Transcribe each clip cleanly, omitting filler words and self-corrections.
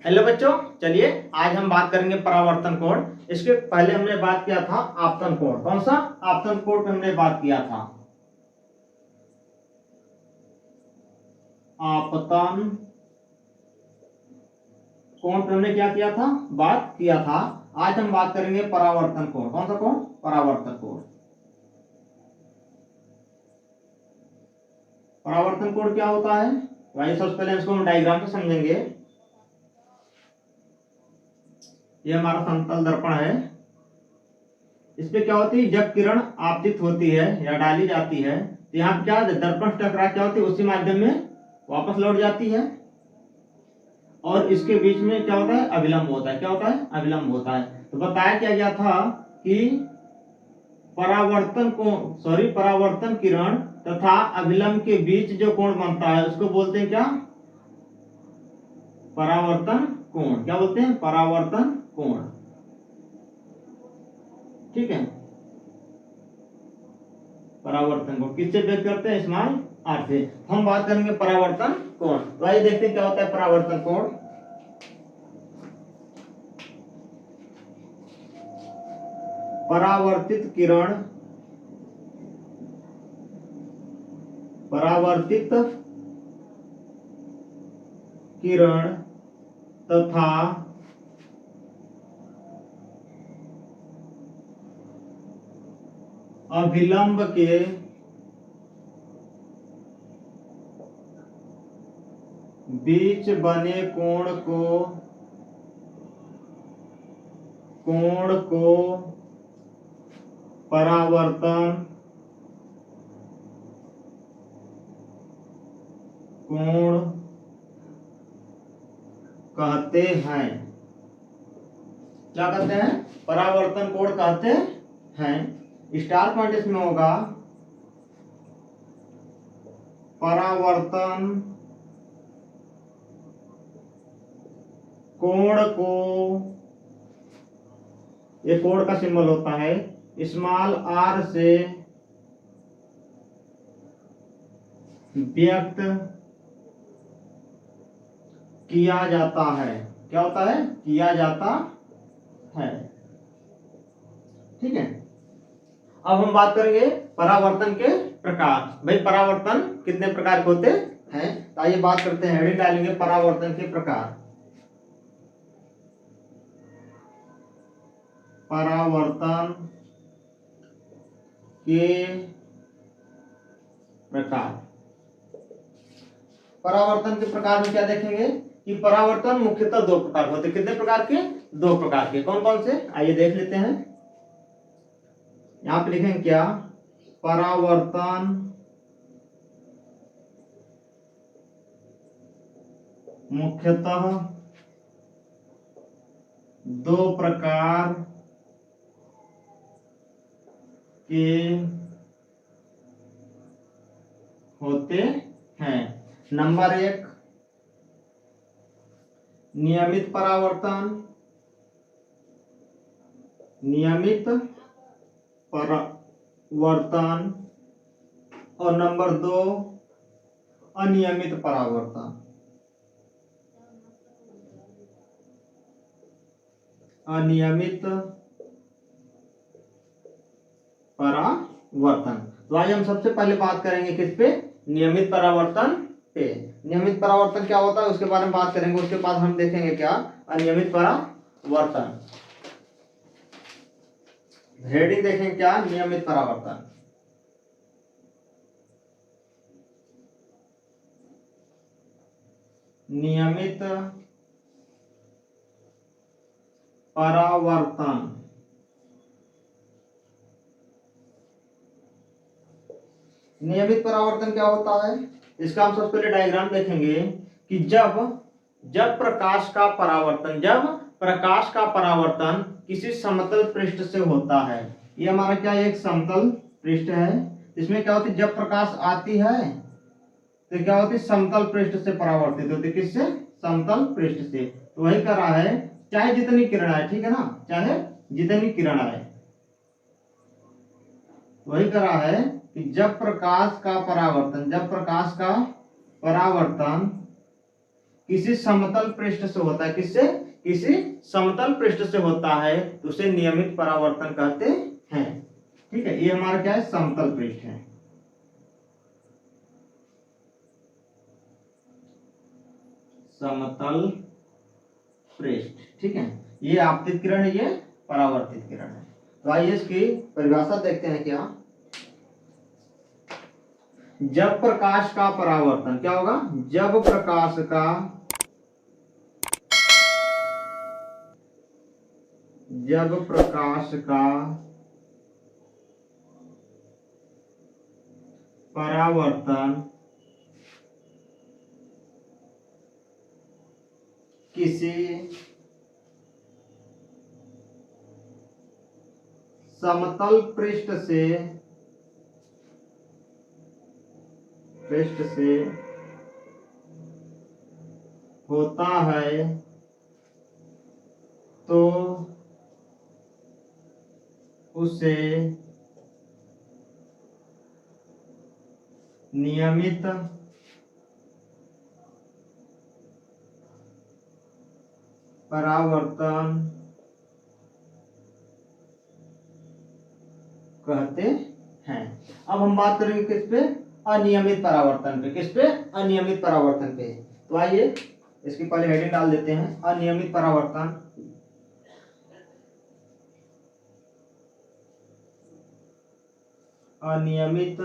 Hello बच्चों, चलिए आज हम बात करेंगे परावर्तन कोण। इसके पहले हमने बात किया था आपतन कोण। कौन सा? आपतन कोण पे हमने बात किया था। आपतन कोण पे हमने क्या किया था? बात किया था। आज हम बात करेंगे परावर्तन कोण। कौन सा कोण? परावर्तन कोण। परावर्तन कोण क्या होता है भाई? सबसे पहले इसको हम डायग्राम से समझेंगे। ये हमारा समतल दर्पण है। इसमें क्या होती है, जब किरण आपतित होती है या डाली जाती है तो यहाँ क्या दर्पण टकरा क्या होती है, उसी माध्यम में वापस लौट जाती है। और इसके बीच में क्या होता है? अभिलंब होता है। क्या होता है? अभिलंब होता है। तो बताया क्या गया था कि परावर्तन किरण तथा अभिलंब के बीच जो कोण बनता है उसको बोलते हैं क्या? परावर्तन कोण। क्या बोलते हैं? परावर्तन कोण। ठीक है। परावर्तन कोण किससे व्यक्त करते हैं? स्मॉल आर से। हम बात करेंगे परावर्तन कोण। तो आइए देखते हैं क्या होता है परावर्तन कोण। परावर्तित किरण तथा अभिलंब के बीच बने कोण को परावर्तन कोण कहते हैं। क्या कहते हैं? परावर्तन कोण कहते हैं। स्टार पॉइंट इसमें होगा परावर्तन कोण को, ये कोण का सिंबल होता है, स्मॉल आर से व्यक्त किया जाता है। क्या होता है? किया जाता है। ठीक है। अब हम बात करेंगे परावर्तन के प्रकार। भाई परावर्तन कितने प्रकार के होते हैं? तो आइए बात करते हैं। हेडिंग डालेंगे परावर्तन के प्रकार। परावर्तन के प्रकार। परावर्तन के प्रकार में क्या देखेंगे कि परावर्तन मुख्यतः दो प्रकार होते हैं। कितने प्रकार के? दो प्रकार के। कौन कौन से? आइए देख लेते हैं। यहां पे लिखेंगे क्या? परावर्तन मुख्यतः दो प्रकार के होते हैं। नंबर एक, नियमित परावर्तन। और नंबर दो, अनियमित परावर्तन। अनियमित परावर्तन। तो आज हम सबसे पहले बात करेंगे किस पे? नियमित परावर्तन पे। नियमित परावर्तन क्या होता है उसके बारे में बात करेंगे। उसके बाद हम देखेंगे क्या? अनियमित परावर्तन। हेडिंग देखेंगे क्या? नियमित परावर्तन। नियमित परावर्तन। नियमित परावर्तन क्या होता है? इसका हम सबसे पहले डायग्राम देखेंगे कि जब प्रकाश का परावर्तन किसी समतल पृष्ठ से होता है। ये हमारा क्या? एक समतल पृष्ठ है। इसमें क्या होती है? जब प्रकाश आती है तो क्या होती है? समतल पृष्ठ से परावर्तित होती है। किससे? समतल पृष्ठ से। तो वही कर रहा है, चाहे जितनी किरण आए। ठीक है ना? चाहे जितनी किरण आए। वही कर रहा है कि जब प्रकाश का परावर्तन किसी समतल पृष्ठ से होता है, किससे? किसी समतल पृष्ठ से होता है तो उसे नियमित परावर्तन कहते हैं। ठीक है, ये हमारा क्या है? समतल पृष्ठ है। समतल पृष्ठ, ठीक है। ये आपतित किरण है, ये परावर्तित किरण है। तो आइए इसकी परिभाषा देखते हैं। क्या? जब प्रकाश का परावर्तन, क्या होगा? जब प्रकाश का परावर्तन किसी समतल पृष्ठ से होता है तो उसे नियमित परावर्तन कहते हैं। अब हम बात करेंगे किस पे? अनियमित परावर्तन पे। किस पे? अनियमित परावर्तन पे। तो आइए इसकी पहले हेडिंग डाल देते हैं, अनियमित परावर्तन। अनियमित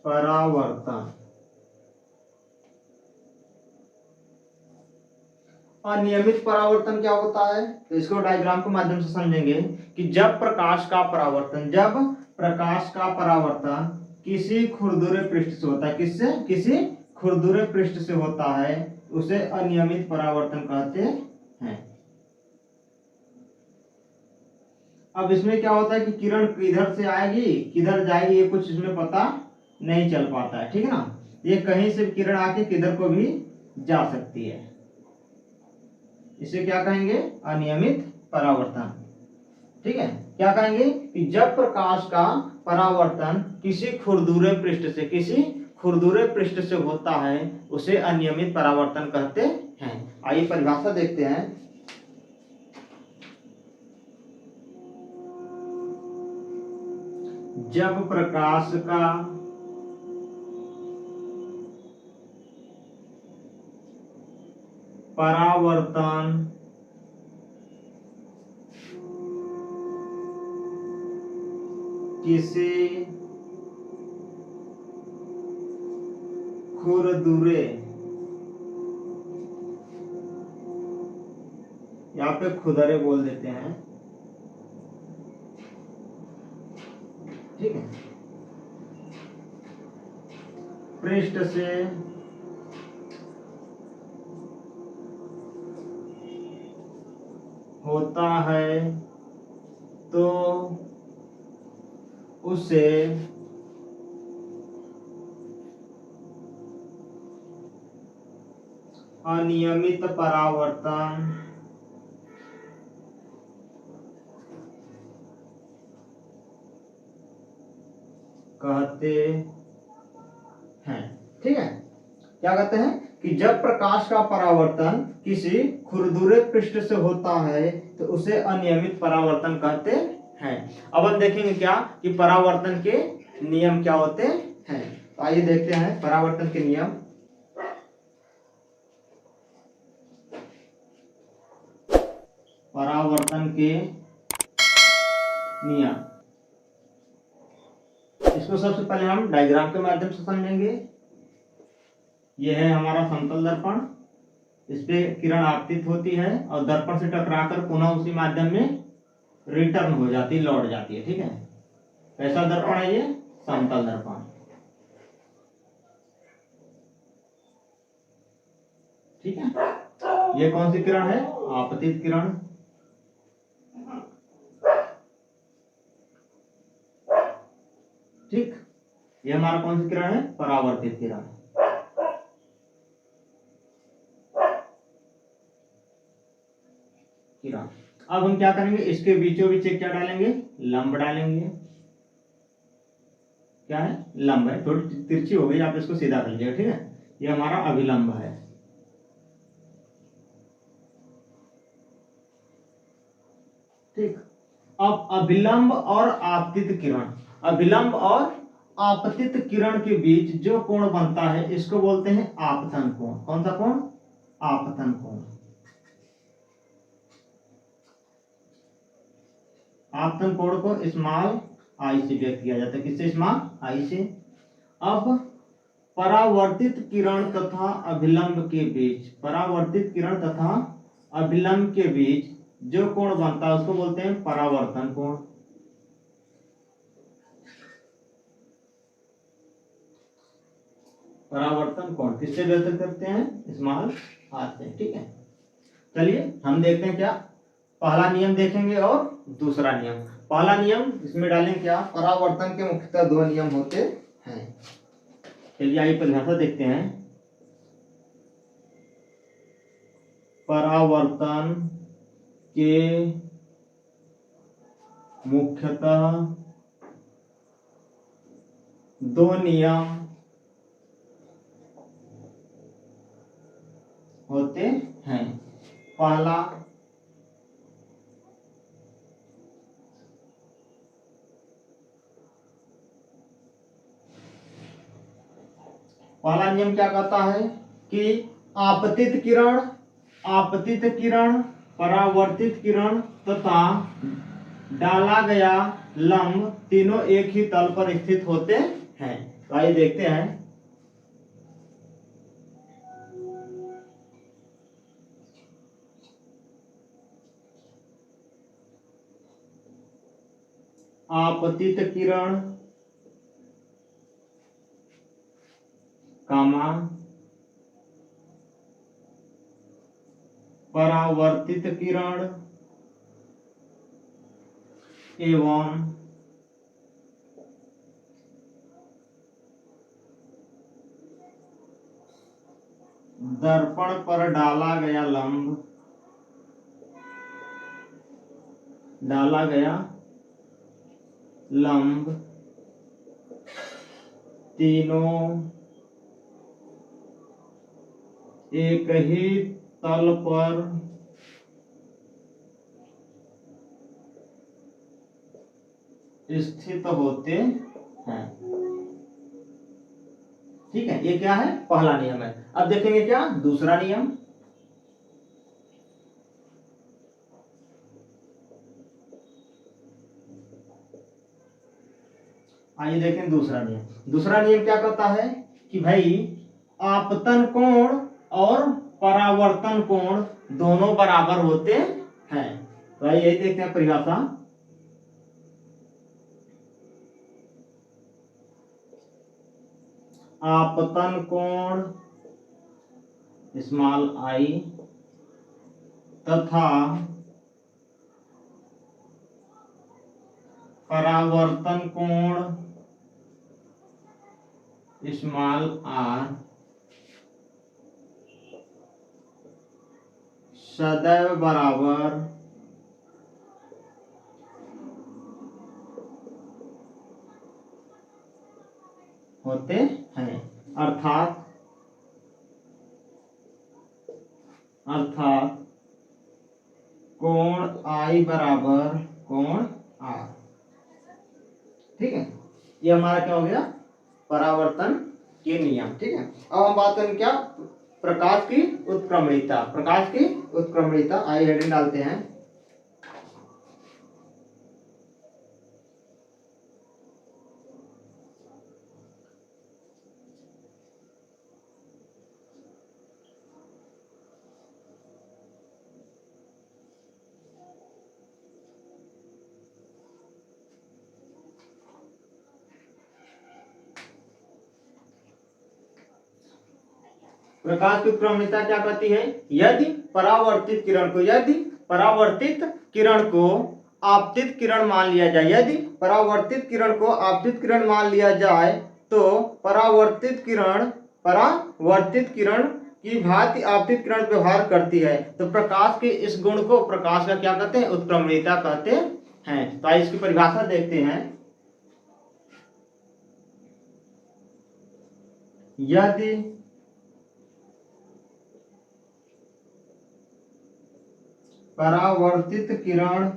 परावर्तन। अनियमित परावर्तन क्या होता है? तो इसको डायग्राम के माध्यम से समझेंगे कि जब प्रकाश का परावर्तन किसी खुरदुरे पृष्ठ से होता है, किससे? किसी खुरदुरे पृष्ठ से होता है, उसे अनियमित परावर्तन कहते हैं। अब इसमें क्या होता है कि किरण किधर से आएगी, किधर जाएगी, ये कुछ इसमें पता नहीं चल पाता है। ठीक है ना? ये कहीं से किरण आके किधर को भी जा सकती है। इसे क्या कहेंगे? अनियमित परावर्तन। ठीक है, क्या कहेंगे कि जब प्रकाश का परावर्तन किसी खुरदुरे पृष्ठ से होता है, उसे अनियमित परावर्तन कहते हैं। आइए परिभाषा देखते हैं। जब प्रकाश का परावर्तन किसी खुरदुरे, यहाँ पे खुदरे बोल देते हैं, ठीक है, पृष्ठ से होता है तो उसे अनियमित परावर्तन कहते हैं। ठीक है, क्या कहते हैं कि जब प्रकाश का परावर्तन किसी खुरदुरे पृष्ठ से होता है तो उसे अनियमित परावर्तन कहते हैं। अब हम देखेंगे क्या कि परावर्तन के नियम क्या होते हैं। तो आइए देखते हैं परावर्तन के नियम। परावर्तन के नियम, इसको सबसे पहले हम डायग्राम के माध्यम से समझेंगे। यह है हमारा समतल दर्पण, इस पे किरण आपतित होती है और दर्पण से टकराकर पुनः उसी माध्यम में रिटर्न हो जाती है, लौट जाती है। ठीक है, कैसा दर्पण है ये? समतल दर्पण। ठीक है, ये कौन सी किरण है? आपतित किरण। ठीक, ये हमारा कौन सी किरण है? परावर्तित किरण। किरण, अब हम क्या करेंगे, इसके बीचों बीच क्या डालेंगे? लंब डालेंगे। क्या है, लंब है, थोड़ी तिरछी हो गई, आप इसको सीधा कर लीजिएगा, ठीक है। ये हमारा अभिलंब है। ठीक। अब अभिलंब और आपतित किरण, अभिलंब और आपतित किरण के बीच जो कोण बनता है इसको बोलते हैं आपतन कोण। कौन सा कोण? आपतन कोण। आपतन कोण को स्मॉल आई से व्यक्त किया जाता है। किससे? स्मॉल आई से। अब परावर्तित किरण तथा अभिलंब के बीच, परावर्तित किरण तथा अभिलंब के बीच जो कोण बनता है उसको बोलते हैं परावर्तन कोण। परावर्तन कोण किससे व्यक्त करते हैं? स्मॉल आर से, ठीक है। चलिए हम देखते हैं क्या, पहला नियम देखेंगे और दूसरा नियम। पहला नियम इसमें डालेंगे क्या, परावर्तन के मुख्यतः दो नियम होते हैं। चलिए आइए परिभाषा देखते हैं। परावर्तन के मुख्यतः दो नियम होते हैं। पहला नियम क्या कहता है कि आपतित किरण, परावर्तित किरण तथा डाला गया लंब तीनों एक ही तल पर स्थित होते हैं। तो आइए देखते हैं। आपतित किरण कामा परावर्तित किरण एवं दर्पण पर डाला गया लंब तीनों एक ही तल पर स्थित होते हैं। ठीक है, ये क्या है? पहला नियम है। अब देखेंगे क्या दूसरा नियम। आइए देखें दूसरा नियम। दूसरा नियम क्या कहता है कि भाई आपतन कोण और परावर्तन कोण दोनों बराबर होते हैं। तो आइए यही देखते हैं परिभाषा। आपतन कोण स्मॉल आई तथा परावर्तन कोण स्मॉल आर सदैव बराबर होते हैं। अर्थात कोण आई बराबर कोण आर। ठीक है, ये हमारा क्या हो गया? परावर्तन के नियम। ठीक है, अब हम बात करें क्या, प्रकाश की उत्क्रमणिता। प्रकाश की उत्क्रमणिता, आई हेडिंग डालते हैं। प्रकाश की उत्क्रमणिता क्या कहती है? यदि परावर्तित किरण को आपतित किरण मान लिया जाए, यदि परावर्तित किरण को आपतित किरण मान लिया जाए तो परावर्तित किरण की भांति आपतित किरण व्यवहार करती है। तो प्रकाश के इस गुण को प्रकाश का क्या कहते हैं? उत्क्रमणिता कहते हैं। तो आइए इसकी परिभाषा देखते हैं। यदि परावर्तित किरण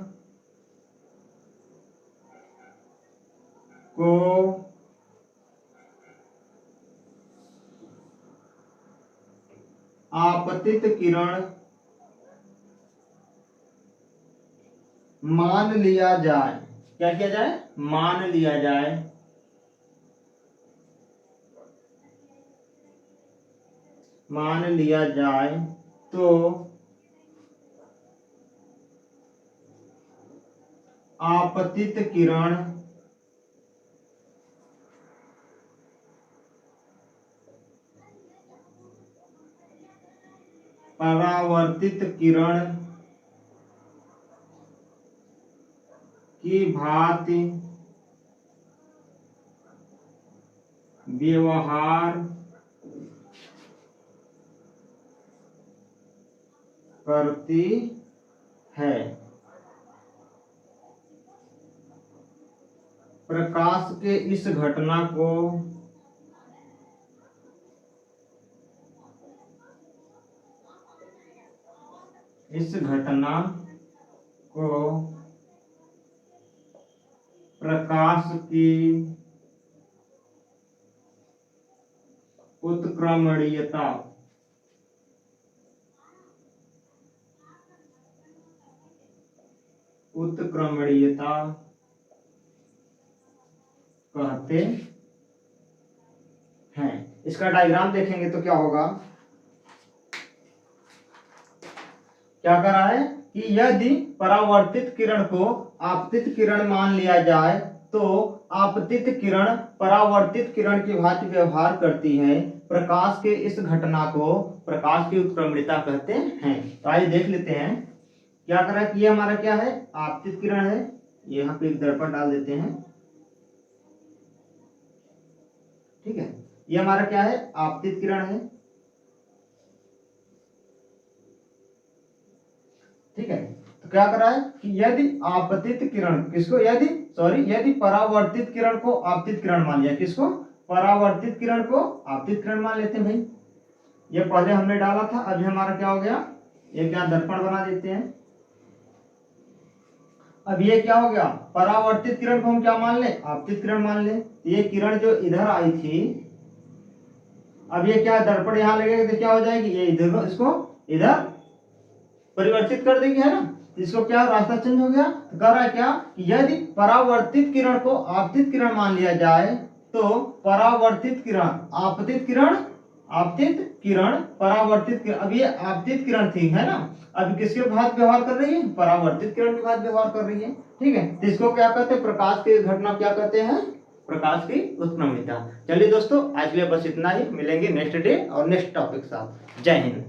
को आपतित किरण मान लिया जाए, क्या किया जाए, मान लिया जाए, मान लिया जाए तो आपतित किरण परावर्तित किरण की भांति व्यवहार करती है। प्रकाश के इस घटना को प्रकाश की उत्क्रमणीयता कहते हैं। इसका डायग्राम देखेंगे तो क्या होगा, क्या कर रहा है कि यदि परावर्तित किरण को आपतित किरण मान लिया जाए तो आपतित किरण परावर्तित किरण की भांति व्यवहार करती है। प्रकाश के इस घटना को प्रकाश की उत्क्रमणीयता कहते हैं। तो आइए देख लेते हैं क्या कर रहा है कि ये हमारा क्या है, आपतित किरण है। यहाँ पे एक दर्पण डाल देते हैं, ठीक है। ये हमारा क्या है, आपतित किरण है, ठीक है। तो क्या कर रहा है कि यदि आपतित किरण किसको, यदि परावर्तित किरण को आपतित किरण मान लिया, किसको, परावर्तित किरण को आपतित किरण मान लेते हैं भाई। ये पहले हमने डाला था, अभी हमारा क्या हो गया, ये क्या दर्पण बना देते हैं। अब ये क्या हो गया, परावर्तित किरण को हम क्या मान ले, आपतित किरण मान ले। ये किरण जो इधर आई थी, अब ये क्या दर्पण यहाँ लगेगा तो क्या हो जाएगी, ये इधर इसको इधर परिवर्तित कर देगी, है ना। इसको क्या रास्ता चेंज हो गया। तो कह रहा है क्या कि यदि परावर्तित किरण को आपतित किरण मान लिया जाए तो परावर्तित किरण आपतित किरण परावर्तित किरण, अब ये आपतित किरण थी, है ना, अब किसके भांति व्यवहार कर रही है, परावर्तित किरण के भांति व्यवहार कर रही है, ठीक है। तो इसको क्या कहते हैं, प्रकाश की घटना क्या कहते हैं, प्रकाश की उत्क्रमणीयता। चलिए दोस्तों, आज के लिए बस इतना ही, मिलेंगे नेक्स्ट डे और नेक्स्ट टॉपिक साथ। जय हिंद।